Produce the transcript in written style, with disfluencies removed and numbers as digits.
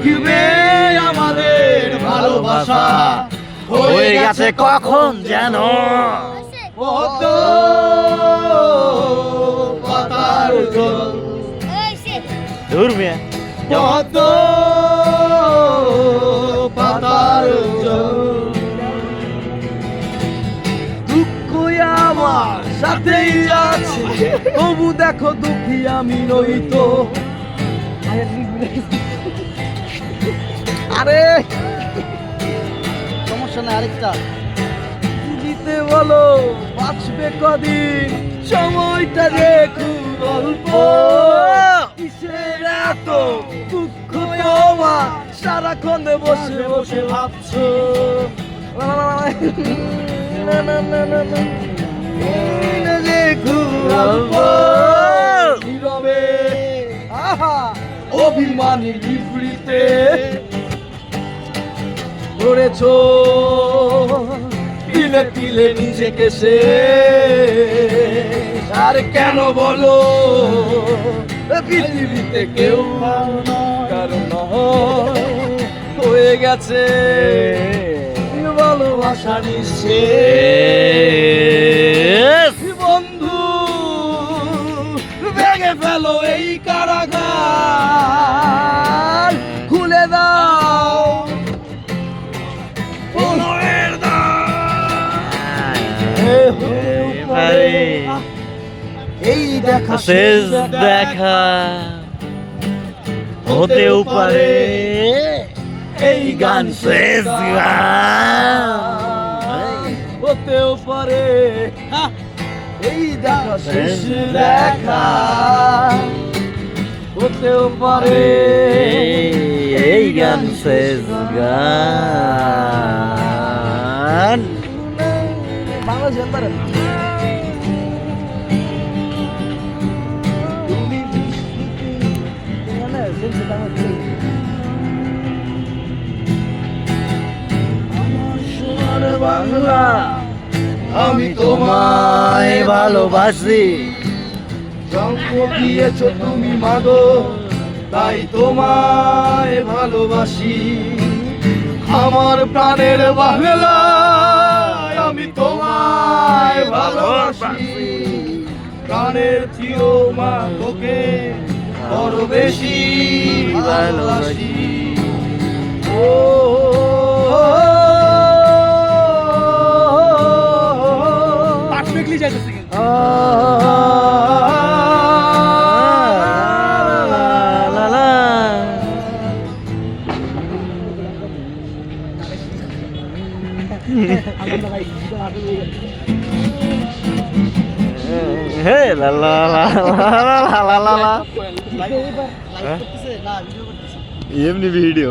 দেখবে আমাদের ভালোবাসা হয়ে গেছে কখন যেন পদ্ম পাতার জল দূর মিয়া পদ্ম পাতার জল দুঃখ আমার সাথেই আছে তবু দেখো দুঃখী আমি নই তো আরে সমস্যা নাই, আরেকটা দিতে বলো বাঁচবে কদিন সময়টা যে খুব অল্প কিসের এত দুঃখ তোমার সারাক্ষণ বসে বসে ভাবছো না না না না না দিনটা যে খুব অল্প নীরবে আহা অভিমানী বিবৃতে ধরেছো তিলে তিলে নিজেকে সে আর কেন বলো পৃথিবীতে কেউ কারণ হয়ে গেছে ভালোবাসা নিঃশেষ বন্ধু ভেঙে ফেলো এই কারাগার খুলে দাও এই দেখা শেষ দেখা হতেও পারে এই গান শেষ গান হতেও পারে এই দেখা শেষ দেখা হতেও পারে এই গান শেষ গান বাংলা জানতারে বাংলা আমি তোমায় ভালোবাসি জন্ম দিয়েছো তুমি মাগো তাই তোমায় ভালোবাসি আমার প্রাণের বাংলা আমি তোমায় ভালোবাসি প্রাণের চির মা তোকে বড় বেশি ভালোবাসি ও পারফেক্টলি যাইতেছে কিন্তু হে লা লা লা লা লা লা লা লাইভ করতেছে না ভিডিও করতেছে এমনি ভিডিও